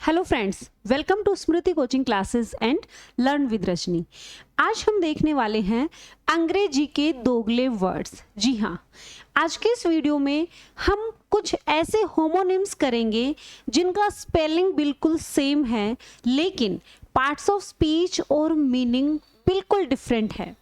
Hello friends, welcome to Smriti coaching classes and learn with Rajni. आज हम देखने वाले हैं अंग्रेजी के दोगले वर्ड्स। जी हाँ, आज के इस वीडियो में हम कुछ ऐसे होमोनिम्स करेंगे जिनका स्पेलिंग बिल्कुल सेम है, लेकिन पार्ट्स ऑफ स्पीच और मीनिंग बिल्कुल डिफरेंट है।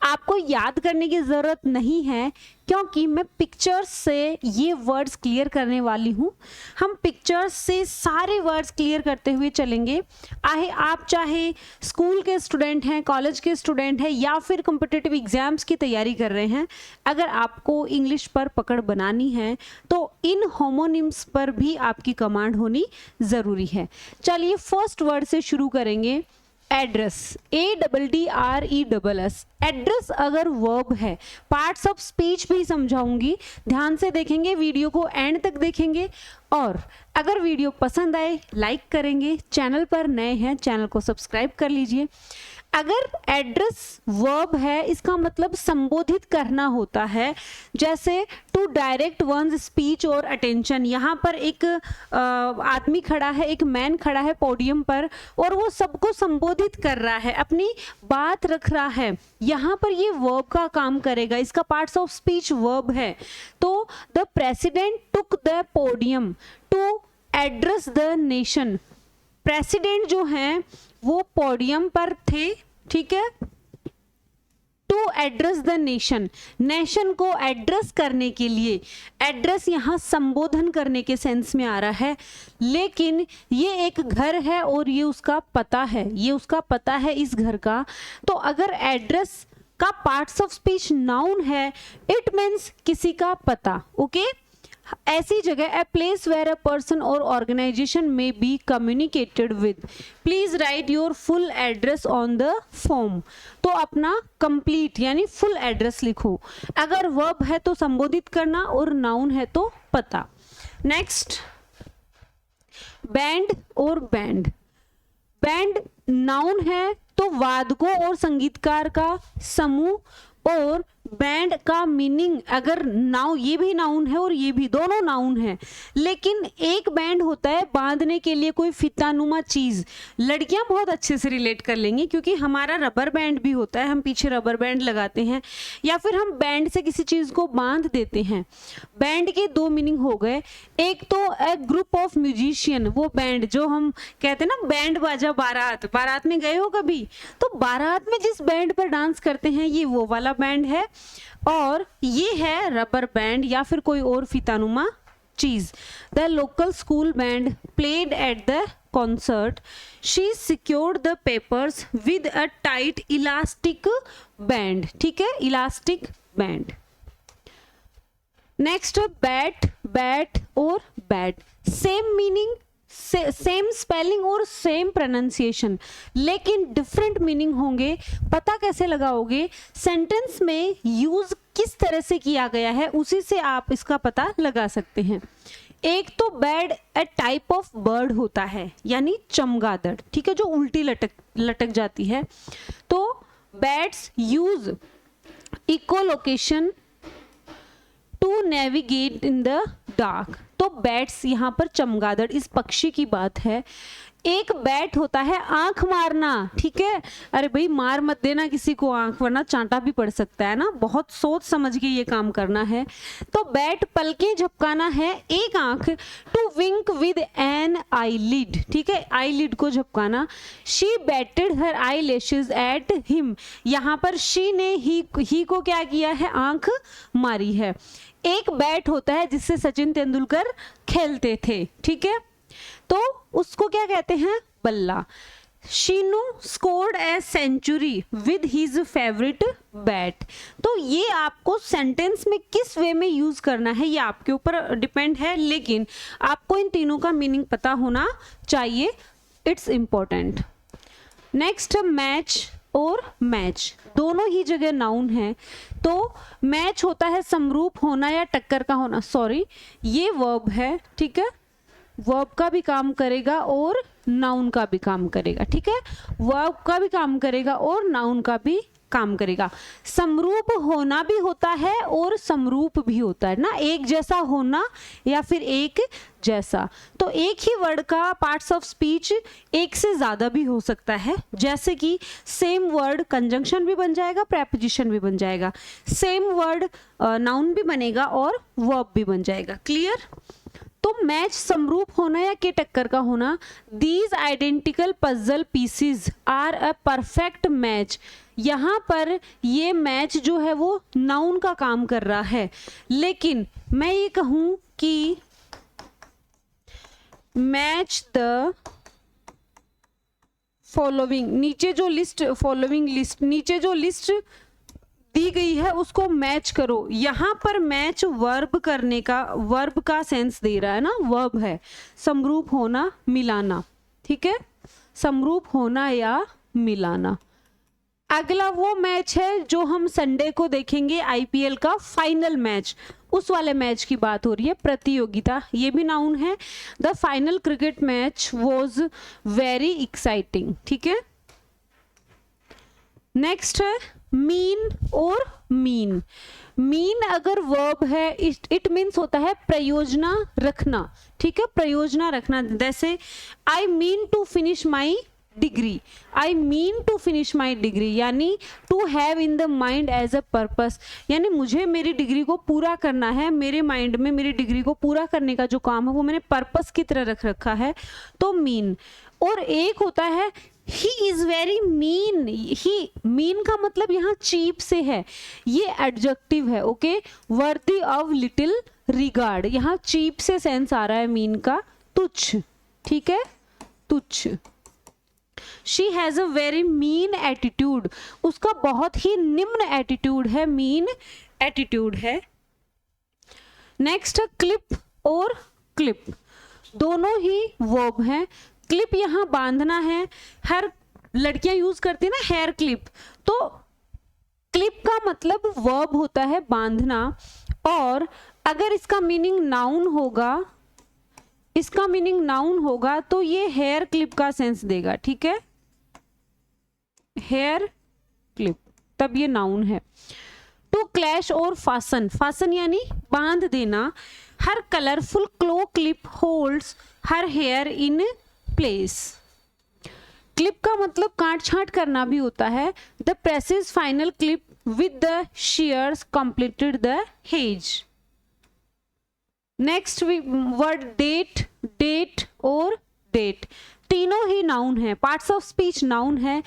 आपको याद करने की ज़रूरत नहीं है क्योंकि मैं पिक्चर्स से ये वर्ड्स क्लियर करने वाली हूँ। हम पिक्चर्स से सारे वर्ड्स क्लियर करते हुए चलेंगे। आप चाहे स्कूल के स्टूडेंट हैं, कॉलेज के स्टूडेंट हैं या फिर कॉम्पिटिटिव एग्जाम्स की तैयारी कर रहे हैं, अगर आपको इंग्लिश पर पकड़ बनानी है तो इन होमोनिम्स पर भी आपकी कमांड होनी ज़रूरी है। चलिए फर्स्ट वर्ड से शुरू करेंगे। Address, ADDRESS। एड्रेस अगर वर्ब है, पार्ट्स ऑफ स्पीच भी समझाऊंगी, ध्यान से देखेंगे, वीडियो को एंड तक देखेंगे। और अगर वीडियो पसंद आए लाइक करेंगे, चैनल पर नए हैं चैनल को सब्सक्राइब कर लीजिए। अगर एड्रेस वर्ब है, इसका मतलब संबोधित करना होता है, जैसे टू डायरेक्ट वंस स्पीच और अटेंशन। यहाँ पर एक आदमी खड़ा है, एक मैन खड़ा है पोडियम पर और वो सबको संबोधित कर रहा है, अपनी बात रख रहा है। यहाँ पर ये वर्ब का काम करेगा, इसका पार्ट्स ऑफ स्पीच वर्ब है। तो the president took the podium to address the nation. President जो हैं वो पोडियम पर थे, ठीक है, to address the nation, nation को एड्रेस करने के लिए। एड्रेस यहाँ संबोधन करने के सेंस में आ रहा है, लेकिन ये एक घर है और ये उसका पता है, ये उसका पता है इस घर का। तो अगर एड्रेस का पार्ट्स ऑफ स्पीच नाउन है, इट मीन्स किसी का पता। ओके, ऐसी जगह a place where a person or organisation may be communicated with. Please write your full address on the form. तो अपना कंप्लीट यानी फुल एड्रेस लिखो। अगर वर्ब है तो संबोधित करना और नाउन है तो पता। नेक्स्ट, बैंड और बैंड। बैंड नाउन है तो वादकों और संगीतकार का समूह, और बैंड का मीनिंग अगर नाउन, ये भी नाउन है और ये भी, दोनों नाउन है, लेकिन एक बैंड होता है बांधने के लिए कोई फितानुमा चीज। लड़कियां बहुत अच्छे से रिलेट कर लेंगी क्योंकि हमारा रबर बैंड भी होता है, हम पीछे रबर बैंड लगाते हैं या फिर हम बैंड से किसी चीज को बांध देते हैं। बैंड के दो मीनिंग हो गए, एक तो ए ग्रुप ऑफ म्यूजिशियन, वो बैंड जो हम कहते हैं ना, बैंड बाजा बारात। बारात में गए हो कभी? तो बारात में जिस बैंड पर डांस करते हैं ये वो वाला बैंड है, और ये है रबर बैंड या फिर कोई और फितानुमा चीज। The local school band played at the concert, she secured the papers with a tight elastic band. ठीक है, elastic band. Next, bat, bat और bat, same meaning, same spelling और सेम प्रोनाउंसिएशन, लेकिन डिफरेंट मीनिंग होंगे। पता कैसे लगाओगे? Sentence में यूज किस तरह से किया गया है उसी से आप इसका पता लगा सकते हैं। एक तो bad A type of bird होता है, यानी चमगादड़, ठीक है, जो उल्टी लटक जाती है। तो bats use echolocation to navigate in the dark. तो बैट्स, यहाँ पर चमगादड़ इस पक्षी की बात है। एक बैट होता है आंख मारना, ठीक है, अरे भाई मार मत देना किसी को आंख, वरना चांटा भी पड़ सकता है ना, बहुत सोच समझ के ये काम करना है। तो बैट पलकें झपकाना है, एक आंख। To wink with an eyelid, ठीक है, आईलिड को झपकाना। She batted her eyelashes at him, यहाँ पर शी ने ही को क्या किया है? आंख मारी है। एक बैट होता है जिससे सचिन तेंदुलकर खेलते थे, ठीक है, तो उसको क्या कहते हैं? बल्ला। Sheenu scored a century with his favourite bat. तो ये आपको सेंटेंस में किस वे में यूज करना है ये आपके ऊपर डिपेंड है, लेकिन आपको इन तीनों का मीनिंग पता होना चाहिए, इट्स इंपॉर्टेंट। नेक्स्ट, मैच और मैच, दोनों ही जगह नाउन है। तो मैच होता है समरूप होना या टक्कर का होना, सॉरी ये वर्ब है, ठीक है, वर्ब का भी काम करेगा और नाउन का भी काम करेगा, ठीक है, वर्ब का भी काम करेगा और नाउन का भी काम करेगा। समरूप होना भी होता है और समरूप भी होता है ना, एक जैसा होना या फिर एक जैसा। तो एक ही वर्ड का पार्ट्स ऑफ स्पीच एक से ज्यादा भी हो सकता है, जैसे कि सेम वर्ड कंजंक्शन भी बन जाएगा, प्रेपोजिशन भी बन जाएगा, सेम वर्ड नाउन भी बनेगा और वर्ब भी बन जाएगा। क्लियर? तो मैच समरूप होना या के टक्कर का होना, these identical puzzle pieces are a perfect match. यहाँ पर ये मैच जो है वो नाउन का काम कर रहा है, लेकिन मैं ये कहूं कि मैच द फॉलोइंग, नीचे जो लिस्ट फॉलोइंग लिस्ट, नीचे जो लिस्ट दी गई है उसको मैच करो। यहां पर मैच वर्ब करने का, वर्ब का सेंस दे रहा है ना, वर्ब है, समरूप होना मिलाना, ठीक है, समरूप होना या मिलाना। अगला वो मैच है जो हम संडे को देखेंगे, आईपीएल का फाइनल मैच, उस वाले मैच की बात हो रही है, प्रतियोगिता, ये भी नाउन है। The final cricket match was very exciting, ठीक है। नेक्स्ट है मीन और मीन। मीन अगर वर्ब है, इट मीन्स होता है प्रयोजना रखना, ठीक है, प्रयोजना रखना। जैसे I mean to finish my degree, I mean to finish my degree, यानी to have in the mind as a purpose, यानी मुझे मेरी डिग्री को पूरा करना है, मेरे माइंड में मेरी डिग्री को पूरा करने का जो काम है वो मैंने पर्पस की तरह रख रखा है, तो मीन। और एक होता है he is very mean, he mean का मतलब यहाँ चीप से है, ये एडजेक्टिव है, okay, worthy of little regard, यहाँ चीप से सेंस आ रहा है मीन का, तुच्छ, ठीक है, तुच्छ। She has a very mean attitude, उसका बहुत ही निम्न एटीट्यूड है, मीन एटीट्यूड है। नेक्स्ट क्लिप और क्लिप, दोनों ही वर्ब हैं। क्लिप यहाँ बांधना है, हर लड़कियां यूज करती है ना हेयर क्लिप, तो क्लिप का मतलब वर्ब होता है बांधना, और अगर इसका मीनिंग नाउन होगा, इसका मीनिंग नाउन होगा तो ये हेयर क्लिप का सेंस देगा, ठीक है, हेयर क्लिप, तब ये नाउन है। टू क्लैश और फासन, फासन यानी बांध देना, हर कलरफुल क्लो clip holds her hair in place. Clip का मतलब काट छांट करना भी होता है। The precise final clip with the shears completed the hedge। Next word date, date और डेट, तीनों ही नाउन है, पार्ट्स ऑफ स्पीच नाउन है।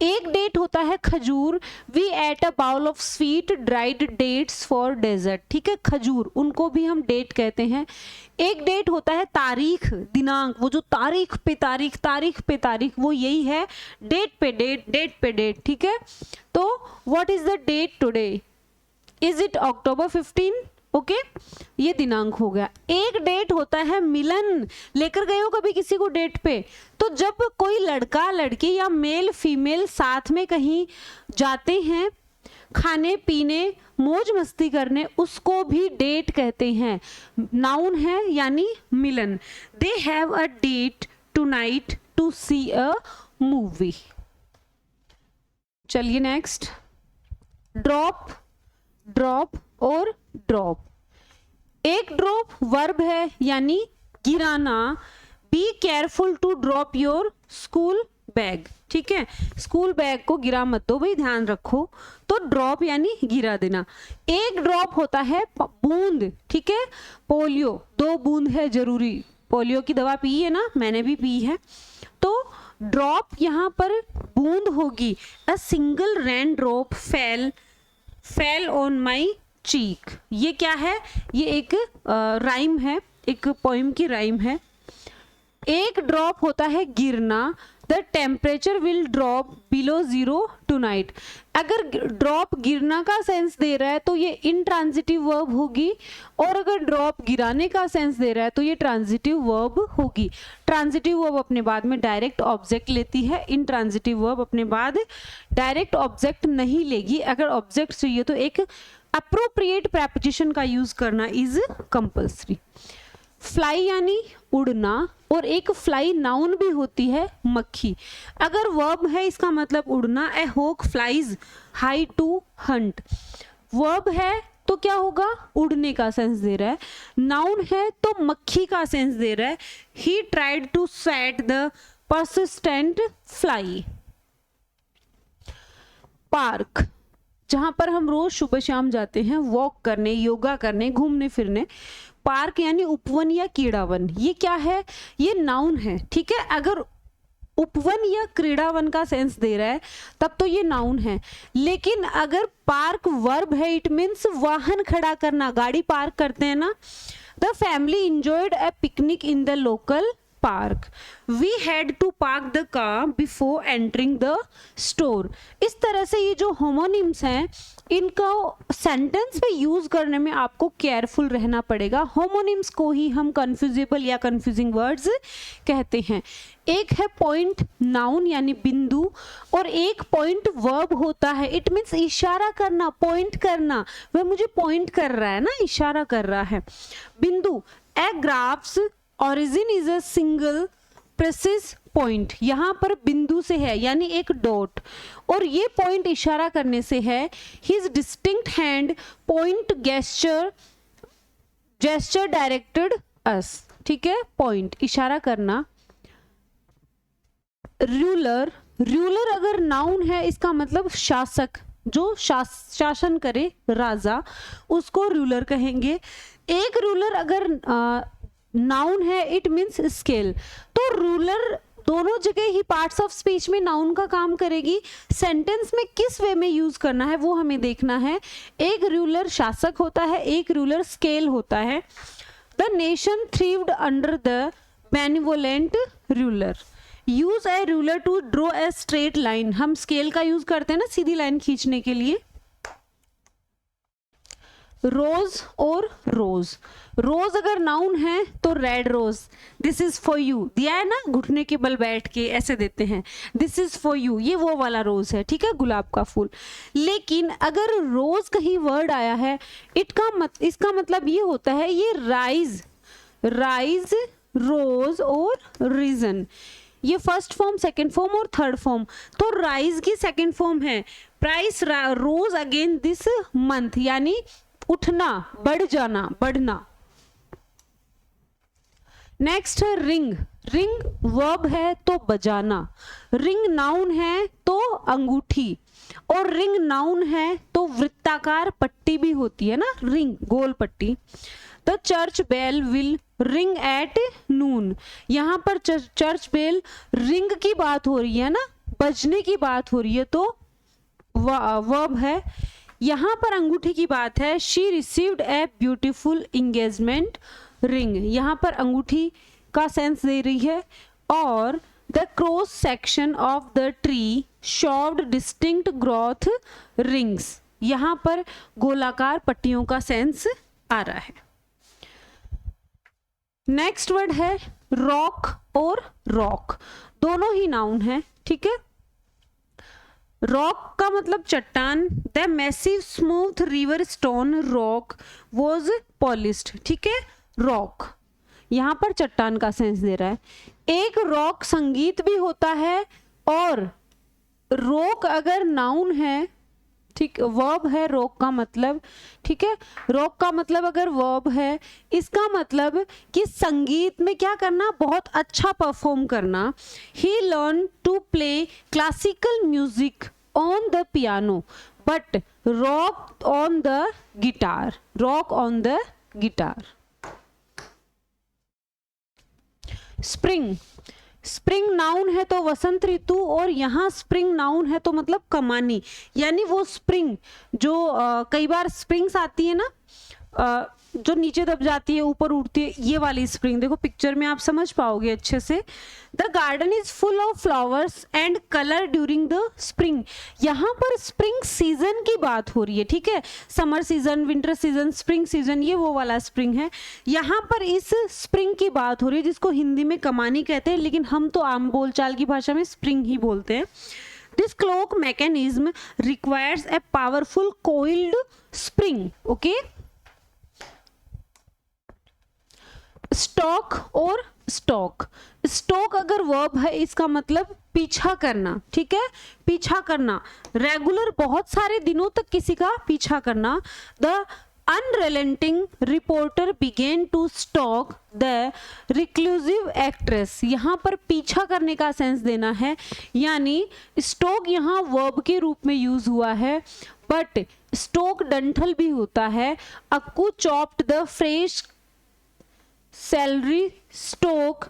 एक डेट होता है खजूर, we ate a bowl of sweet dried dates for desert, ठीक है, खजूर, उनको भी हम डेट कहते हैं। एक डेट होता है तारीख, दिनांक, वो जो तारीख पे तारीख, तारीख पे तारीख, वो यही है, डेट पे डेट, डेट पे डेट, ठीक है। तो what is the date today, is it October 15, okay, ये दिनांक हो गया। एक डेट होता है मिलन, लेकर गए हो कभी किसी को डेट पे, तो जब कोई लड़का लड़की या मेल फीमेल साथ में कहीं जाते हैं खाने पीने मौज मस्ती करने, उसको भी डेट कहते हैं, नाउन है यानी मिलन। They have a date tonight to see a movie. चलिए नेक्स्ट, ड्रॉप, ड्रॉप और ड्रॉप। एक ड्रॉप वर्ब है यानी गिराना, be careful to drop your school bag, ठीक है, स्कूल बैग को गिरा मत दो भाई, ध्यान रखो, तो ड्रॉप यानी गिरा देना। एक ड्रॉप होता है बूंद, ठीक है, पोलियो 2 बूंद है जरूरी, पोलियो की दवा पी है ना, मैंने भी पी है, तो ड्रॉप यहाँ पर बूंद होगी। A single rain drop fell on my cheek, ये क्या है, ये एक राइम है, एक पोइम की राइम है। एक ड्रॉप होता है गिरना, the temperature will drop below 0 tonight. अगर ड्रॉप गिरना का सेंस दे रहा है तो ये इंट्रांजिटिव वर्ब होगी, और अगर ड्रॉप गिराने का सेंस दे रहा है तो ये ट्रांजिटिव वर्ब होगी। ट्रांजिटिव वर्ब अपने बाद में डायरेक्ट ऑब्जेक्ट लेती है, इंट्रांजिटिव वर्ब अपने बाद डायरेक्ट ऑब्जेक्ट नहीं लेगी। अगर ऑब्जेक्ट चाहिए तो एक अप्रोप्रिएट प्रेपोजिशन का यूज करना इज कंपल्सरी। फ्लाई यानी उड़ना और एक फ्लाई नाउन भी होती है मक्खी। अगर वर्ब है इसका मतलब उड़ना, a hawk flies high to hunt. Verb है तो क्या होगा, उड़ने का सेंस दे रहा है। नाउन है तो मक्खी का सेंस दे रहा है। He tried to set the persistent fly. Park, जहां पर हम रोज सुबह शाम जाते हैं वॉक करने, योगा करने, घूमने फिरने। पार्क यानी उपवन या क्रीड़ावन, ये क्या है, ये नाउन है, ठीक है। अगर उपवन या क्रीड़ावन का सेंस दे रहा है तब तो ये नाउन है। लेकिन अगर पार्क वर्ब है, इट मीन्स वाहन खड़ा करना, गाड़ी पार्क करते हैं ना। The family enjoyed a picnic in the local park. We had to park the car before entering the store. इस तरह से ये जो होमोनिम्स हैं इनका सेंटेंस में यूज करने में आपको केयरफुल रहना पड़ेगा। होमोनिम्स को ही हम कंफ्यूजेबल या कंफ्यूजिंग वर्ड्स कहते हैं। एक है पॉइंट नाउन यानी बिंदु, और एक पॉइंट वर्ब होता है। इट मीन्स इशारा करना, पॉइंट करना, वह मुझे पॉइंट कर रहा है ना, इशारा कर रहा है। बिंदु, a graph's origin is a single precise point. यहाँ पर बिंदु से है यानी एक डॉट, और ये पॉइंट इशारा करने से है। His distinct hand point gesture directed us, ठीक है, पॉइंट इशारा करना। रूलर, रूलर अगर नाउन है इसका मतलब शासक, जो शासन करे, राजा, उसको रूलर कहेंगे। एक रूलर अगर नाउन है इट मीन्स स्केल। तो रूलर दोनों जगह ही पार्ट्स ऑफ स्पीच में नाउन का काम करेगी। सेंटेंस में किस वे में यूज करना है वो हमें देखना है। एक रूलर शासक होता है, एक रूलर स्केल होता है। The nation thrived under the benevolent ruler. Use a ruler to draw a straight line. हम स्केल का यूज करते हैं ना सीधी लाइन खींचने के लिए। रोज और रोज, रोज अगर नाउन है तो red rose, this is for you दिया है ना, घुटने के बल बैठ के ऐसे देते हैं, दिस इज फॉर यू, ये वो वाला रोज है, ठीक है, गुलाब का फूल। लेकिन अगर रोज कहीं वर्ड आया है इसका मतलब ये होता है ये राइज, राइज, रोज और रीजन, ये फर्स्ट फॉर्म, सेकंड फॉर्म और थर्ड फॉर्म। तो राइज की सेकंड फॉर्म है price rose again this month, यानी उठना, बढ़ जाना, बढ़ना। नेक्स्ट है रिंग। रिंग वर्ब है तो बजाना, रिंग नाउन है तो अंगूठी, और रिंग नाउन है तो वृत्ताकार पट्टी भी होती है ना, रिंग गोल पट्टी। The church bell will ring at noon. यहाँ पर चर्च बेल रिंग की बात हो रही है ना, बजने की बात हो रही है, तो वर्ब है। यहाँ पर अंगूठी की बात है। She received a beautiful engagement ring, यहाँ पर अंगूठी का सेंस दे रही है। और the cross section of the tree showed distinct growth rings, यहाँ पर गोलाकार पट्टियों का सेंस आ रहा है। नेक्स्ट वर्ड है रॉक और रॉक, दोनों ही नाउन है, ठीक है। रॉक का मतलब चट्टान। The massive smooth river stone rock was polished, ठीक है। रॉक यहाँ पर चट्टान का सेंस दे रहा है। एक रॉक संगीत भी होता है, और रॉक अगर नाउन है, ठीक, वर्ब है रॉक का मतलब, ठीक है। रॉक का मतलब अगर वर्ब है, इसका मतलब कि संगीत में क्या करना, बहुत अच्छा परफॉर्म करना। He learn to play classical music on the piano but rock on the guitar, rock on the guitar. Spring, spring noun है तो वसंत ऋतु, और यहाँ स्प्रिंग नाउन है तो मतलब कमानी, यानी वो स्प्रिंग जो कई बार स्प्रिंग्स आती है ना, जो नीचे दब जाती है ऊपर उठती है, ये वाली स्प्रिंग देखो पिक्चर में आप समझ पाओगे अच्छे से। The garden is full of flowers and colour during the spring, यहाँ पर स्प्रिंग सीजन की बात हो रही है, ठीक है। Summer season, winter season, spring season, ये वो वाला स्प्रिंग है। यहाँ पर इस स्प्रिंग की बात हो रही है जिसको हिंदी में कमानी कहते हैं, लेकिन हम तो आम बोलचाल की भाषा में स्प्रिंग ही बोलते हैं। This clock mechanism requires a powerful coiled spring, okay. Stock और स्टॉक। स्टॉक अगर वर्ब है इसका मतलब पीछा करना, ठीक है, पीछा करना, रेगुलर बहुत सारे दिनों तक किसी का पीछा करना। The unrelenting reporter began to stalk the reclusive actress। यहाँ पर पीछा करने का सेंस देना है, यानी स्टॉक यहाँ वर्ब के रूप में यूज हुआ है, बट स्टॉक डंठल भी होता है। Akku chopped the fresh celery stalk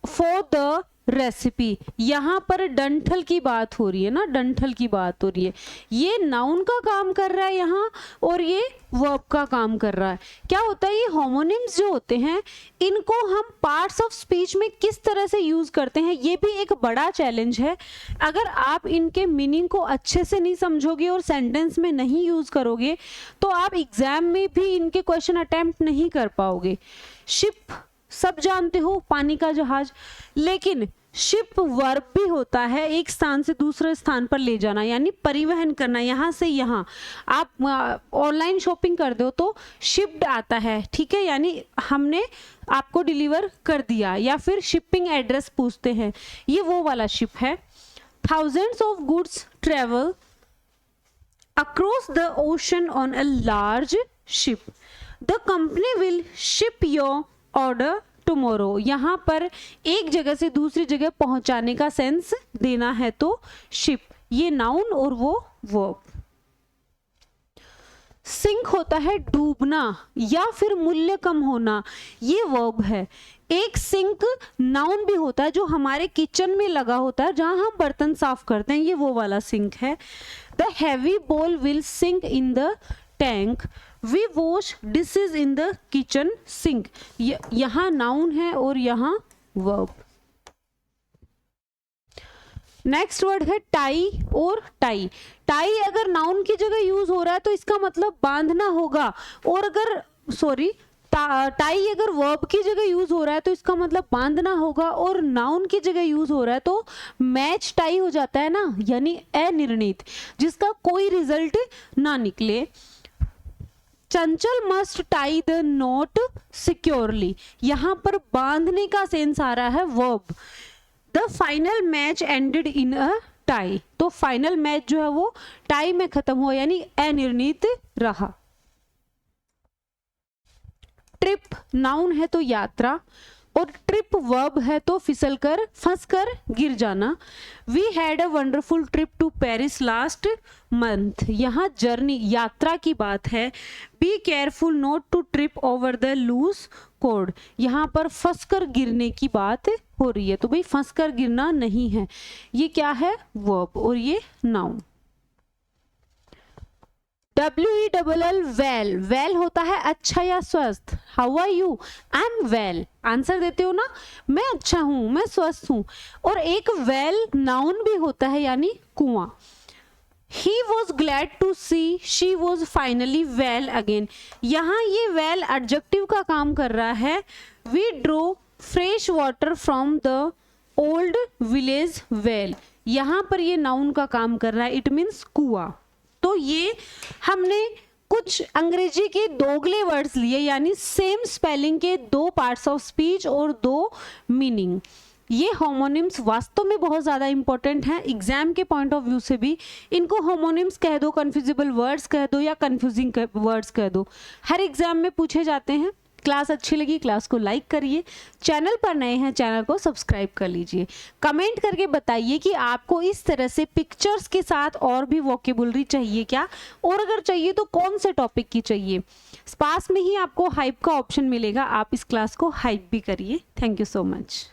for the recipe. यहाँ पर डंठल की बात हो रही है ना, डंठल की बात हो रही है। ये नाउन का काम कर रहा है यहाँ और ये वर्ब का काम कर रहा है। क्या होता है, ये होमोनिम्स जो होते हैं इनको हम पार्ट्स ऑफ स्पीच में किस तरह से यूज करते हैं, ये भी एक बड़ा चैलेंज है। अगर आप इनके मीनिंग को अच्छे से नहीं समझोगे और सेंटेंस में नहीं यूज करोगे तो आप एग्जाम में भी इनके क्वेश्चन अटेम्प्ट नहीं कर पाओगे। शिप सब जानते हो, पानी का जहाज, लेकिन शिप वर्ब भी होता है, एक स्थान से दूसरे स्थान पर ले जाना, यानी परिवहन करना, यहाँ से यहाँ। आप ऑनलाइन शॉपिंग कर दो तो शिप्ड आता है, ठीक है, यानी हमने आपको डिलीवर कर दिया। या फिर शिपिंग एड्रेस पूछते हैं, ये वो वाला शिप है। Thousands of goods travel across the ocean on a large ship. The company will ship your order tomorrow. यहाँ पर एक जगह से दूसरी जगह पहुंचाने का सेंस देना है तो शिप, ये नाउन और वो वर्ब। सिंक होता है डूबना या फिर मूल्य कम होना, ये वर्ब है। एक सिंक नाउन भी होता है जो हमारे किचन में लगा होता है जहां हम बर्तन साफ करते हैं, ये वो वाला सिंक है। The heavy bowl will sink in the tank, we wash dishes in the kitchen sink. यहाँ नाउन है और यहाँ वर्ब। नेक्स्ट वर्ड है टाई और टाई। टाई अगर नाउन की जगह यूज हो रहा है तो इसका मतलब बांधना होगा, और अगर टाई अगर वर्ब की जगह यूज हो रहा है तो इसका मतलब बांधना होगा, और नाउन की जगह यूज हो रहा है तो मैच टाई हो जाता है ना, यानी अनिर्णित, जिसका कोई रिजल्ट ना निकले। चंचल must tie the not securely, यहाँ पर बांधने का सेंस आ रहा है verb. The final match ended in a tie, तो फाइनल मैच जो है वो टाई में खत्म हुआ, यानी अनिर्णित रहा। ट्रिप नाउन है तो यात्रा, और ट्रिप वर्ब है तो फिसलकर फंसकर गिर जाना। We had a wonderful trip to Paris last month, यहाँ जर्नी यात्रा की बात है। Be careful not to trip over the loose cord, यहाँ पर फंसकर गिरने की बात हो रही है, तो भाई फंसकर गिरना नहीं है, ये क्या है वर्ब और ये नाउन। WELL वेल, वेल होता है अच्छा या स्वस्थ। How are you, I am well, answer देते हो ना, मैं अच्छा हूं, मैं स्वस्थ हूं। और एक वेल नाउन भी होता है, यानी कुआं। He was glad to see she was finally well again, यहाँ ये well एडजेक्टिव का काम कर रहा है। We drew fresh water from the old village well, यहाँ पर ये नाउन का काम कर रहा है, इट मीन्स कुआं। तो ये हमने कुछ अंग्रेजी के दोगले वर्ड्स लिए, यानी सेम स्पेलिंग के दो पार्ट्स ऑफ स्पीच और दो मीनिंग। ये होमोनिम्स वास्तव में बहुत ज़्यादा इंपॉर्टेंट हैं एग्जाम के पॉइंट ऑफ व्यू से भी। इनको होमोनिम्स कह दो, कन्फ्यूजिबल वर्ड्स कह दो, या कन्फ्यूजिंग वर्ड्स कह दो, हर एग्जाम में पूछे जाते हैं। क्लास अच्छी लगी, क्लास को लाइक करिए, चैनल पर नए हैं चैनल को सब्सक्राइब कर लीजिए। कमेंट करके बताइए कि आपको इस तरह से पिक्चर्स के साथ और भी वोकेबुलरी चाहिए क्या, और अगर चाहिए तो कौन से टॉपिक की चाहिए। पास में ही आपको हाइप का ऑप्शन मिलेगा, आप इस क्लास को हाइप भी करिए। Thank you so much.